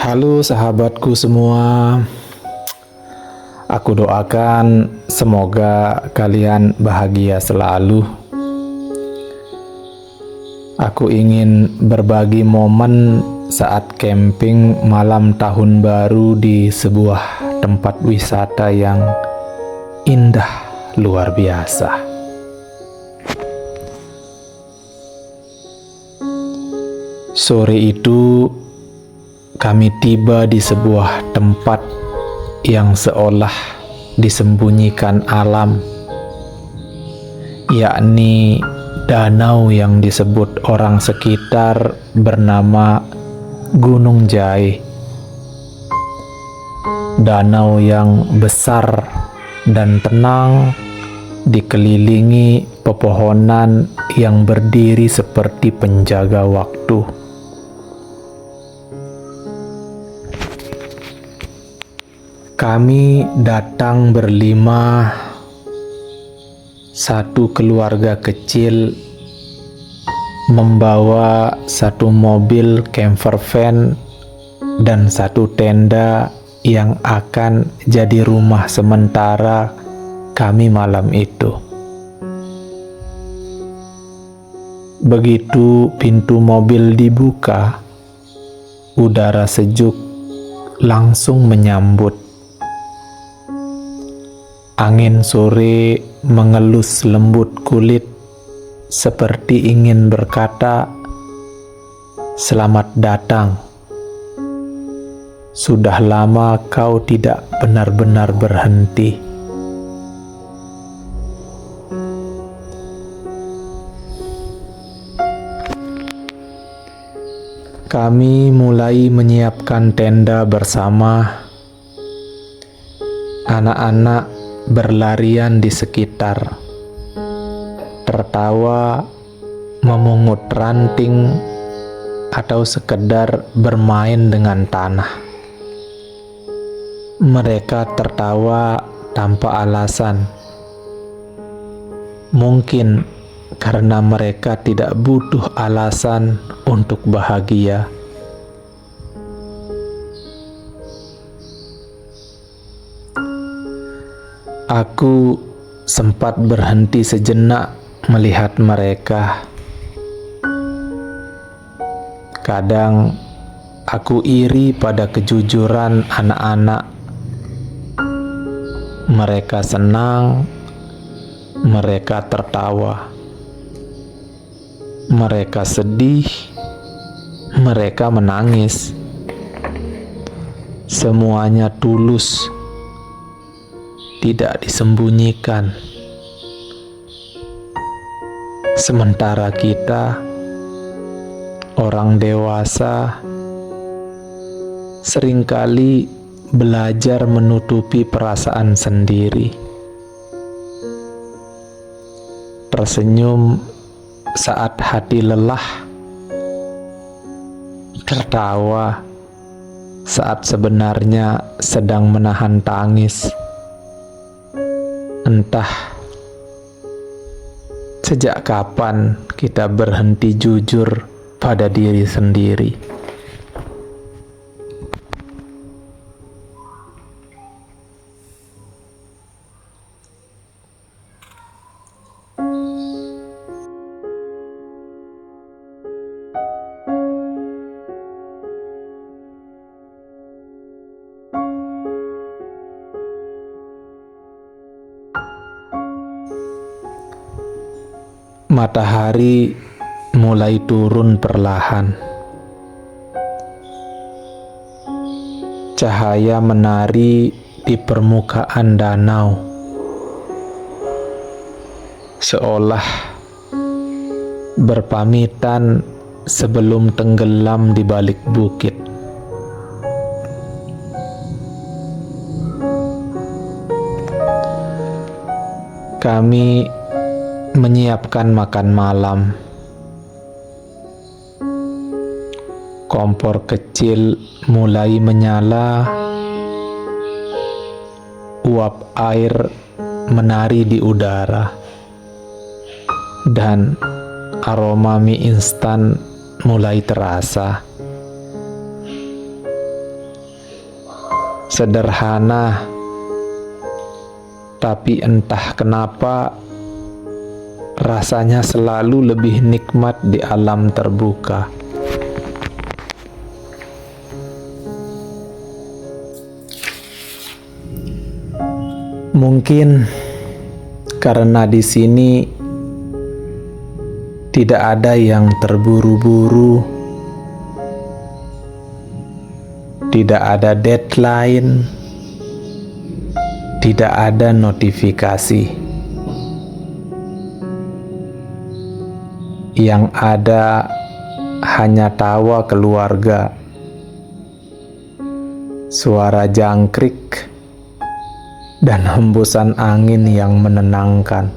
Halo sahabatku semua, aku doakan semoga kalian bahagia selalu. Aku ingin berbagi momen saat camping malam tahun baru di sebuah tempat wisata yang indah luar biasa. Sore itu kami tiba di sebuah tempat yang seolah disembunyikan alam, yakni danau yang disebut orang sekitar bernama Gunung Jai. Danau yang besar dan tenang, dikelilingi pepohonan yang berdiri seperti penjaga waktu. Kami datang berlima, satu keluarga kecil membawa satu mobil camper van dan satu tenda yang akan jadi rumah sementara kami malam itu. Begitu pintu mobil dibuka, udara sejuk langsung menyambut. Angin sore mengelus lembut kulit seperti ingin berkata, "Selamat datang. Sudah lama kau tidak benar-benar berhenti." Kami mulai menyiapkan tenda bersama. Anak-anak berlarian di sekitar, tertawa, memungut ranting, atau sekedar bermain dengan tanah. Mereka tertawa tanpa alasan. Mungkin karena mereka tidak butuh alasan untuk bahagia. Aku sempat berhenti sejenak melihat mereka. Kadang aku iri pada kejujuran anak-anak. Mereka senang, mereka tertawa, mereka sedih, mereka menangis. Semuanya tulus, tidak disembunyikan. Sementara kita, orang dewasa, seringkali belajar menutupi perasaan sendiri. Tersenyum saat hati lelah, tertawa saat sebenarnya sedang menahan tangis. Entah sejak kapan kita berhenti jujur pada diri sendiri. Matahari mulai turun perlahan. Cahaya menari di permukaan danau, seolah berpamitan sebelum tenggelam di balik bukit. Kami menyiapkan makan malam. Kompor kecil mulai menyala, uap air menari di udara, dan aroma mie instan mulai terasa. sederhana, tapi entah kenapa rasanya selalu lebih nikmat di alam terbuka. Mungkin karena di sini tidak ada yang terburu-buru, tidak ada deadline, tidak ada notifikasi. Yang ada hanya tawa keluarga, suara jangkrik, dan hembusan angin yang menenangkan.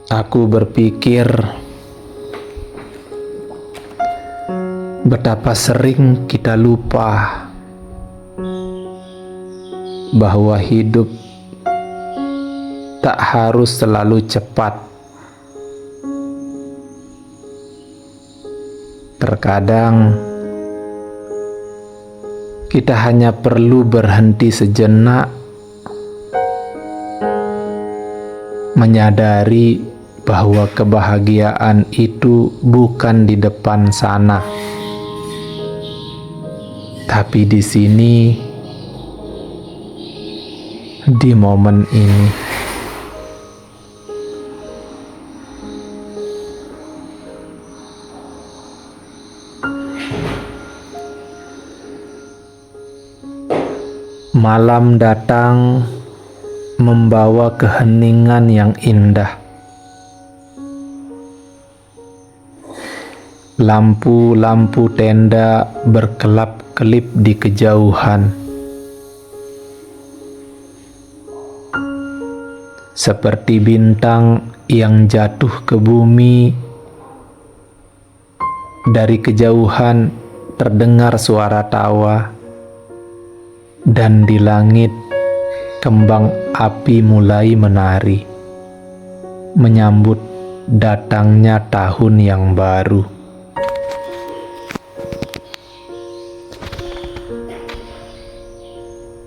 Aku berpikir betapa sering kita lupa bahwa hidup tak harus selalu cepat. Terkadang kita hanya perlu berhenti sejenak, menyadari bahwa kebahagiaan itu bukan di depan sana, tapi di sini, di momen ini. Malam datang membawa keheningan yang indah. Lampu-lampu tenda berkelap-kelip di kejauhan, seperti bintang yang jatuh ke bumi. Dari kejauhan terdengar suara tawa, dan di langit kembang api mulai menari, menyambut datangnya tahun yang baru.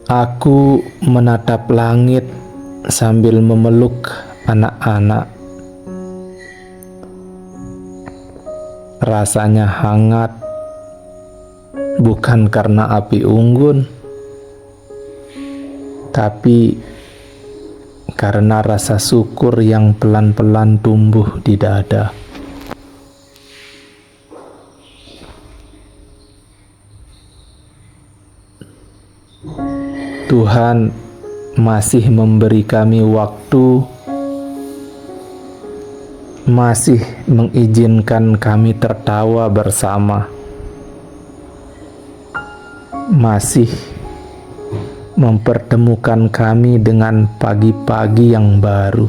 Aku menatap langit sambil memeluk anak-anak. Rasanya hangat, bukan karena api unggun, tapi karena rasa syukur yang pelan-pelan tumbuh di dada. Tuhan masih memberi kami waktu, masih mengizinkan kami tertawa bersama, masih mempertemukan kami dengan pagi-pagi yang baru.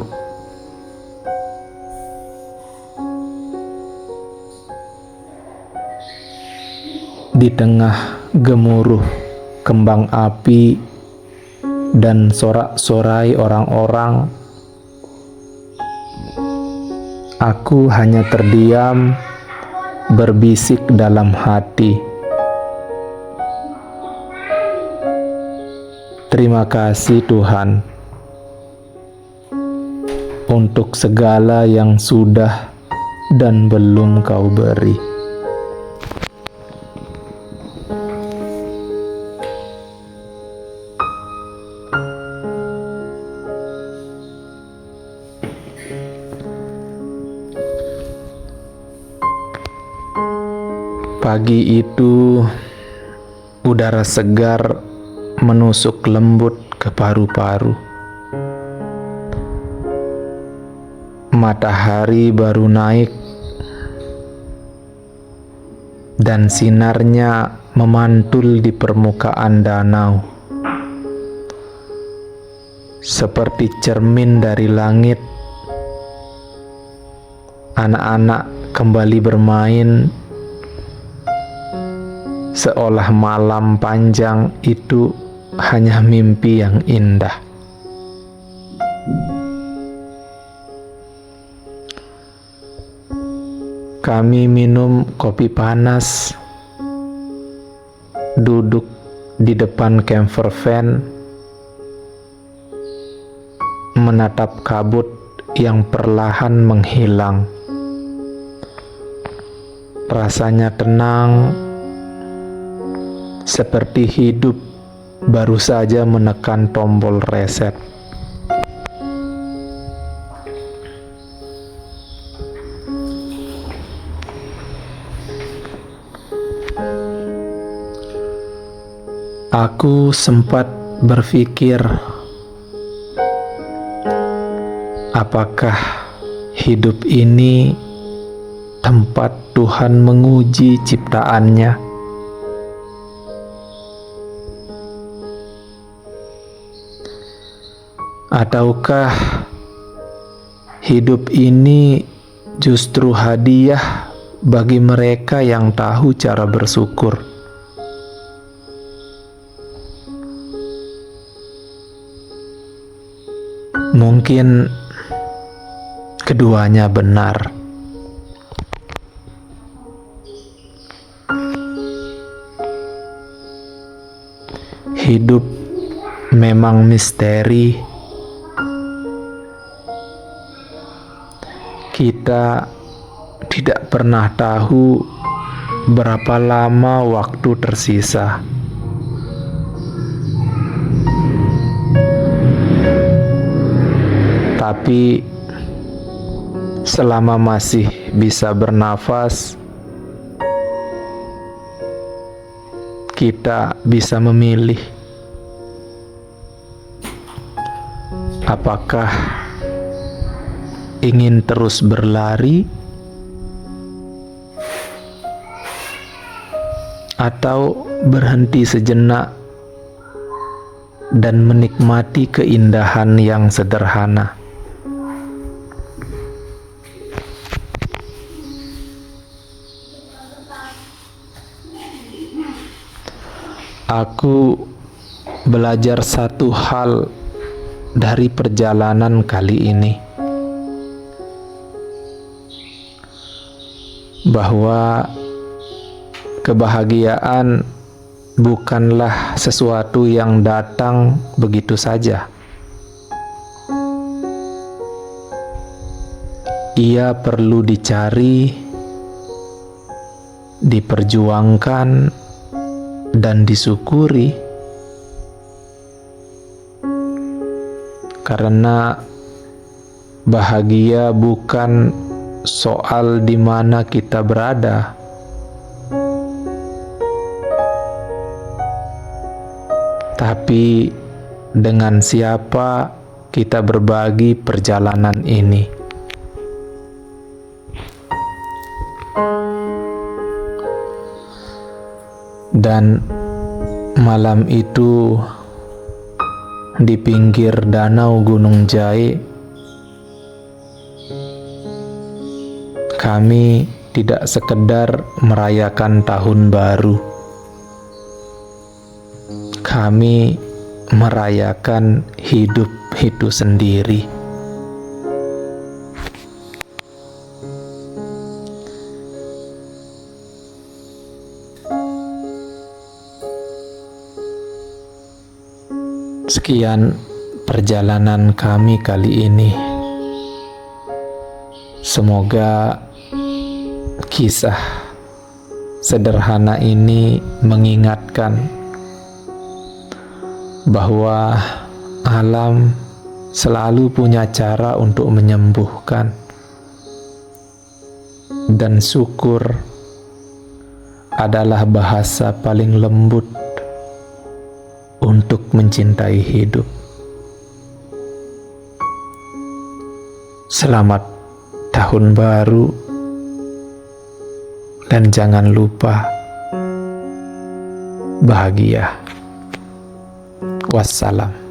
Di tengah gemuruh kembang api dan sorak-sorai orang-orang, aku hanya terdiam, berbisik dalam hati, "Terima kasih Tuhan untuk segala yang sudah dan belum Kau beri." Pagi itu, udara segar menusuk lembut ke paru-paru. Matahari baru naik, dan sinarnya memantul di permukaan danau. Seperti cermin dari langit, anak-anak kembali bermain, seolah malam panjang itu hanya mimpi yang indah. Kami minum kopi panas, duduk di depan camper van, menatap kabut yang perlahan menghilang. Rasanya tenang, seperti hidup baru saja menekan tombol reset. Aku sempat berpikir, apakah hidup ini tempat Tuhan menguji ciptaannya? Ataukah hidup ini justru hadiah bagi mereka yang tahu cara bersyukur? Mungkin keduanya benar. Hidup memang misteri. Kita tidak pernah tahu berapa lama waktu tersisa. Tapi selama masih bisa bernafas, kita bisa memilih apakah ingin terus berlari atau berhenti sejenak dan menikmati keindahan yang sederhana. Aku belajar satu hal dari perjalanan kali ini, bahwa kebahagiaan bukanlah sesuatu yang datang begitu saja. Ia perlu dicari, diperjuangkan, dan disyukuri, karena bahagia bukan soal di mana kita berada, tapi dengan siapa kita berbagi perjalanan ini. Dan malam itu di pinggir danau Gunung Jai, kami tidak sekedar merayakan tahun baru. Kami merayakan hidup itu sendiri. Sekian perjalanan kami kali ini. Semoga kisah sederhana ini mengingatkan bahwa alam selalu punya cara untuk menyembuhkan, dan syukur adalah bahasa paling lembut untuk mencintai hidup. Selamat tahun baru, dan jangan lupa bahagia. Wassalam.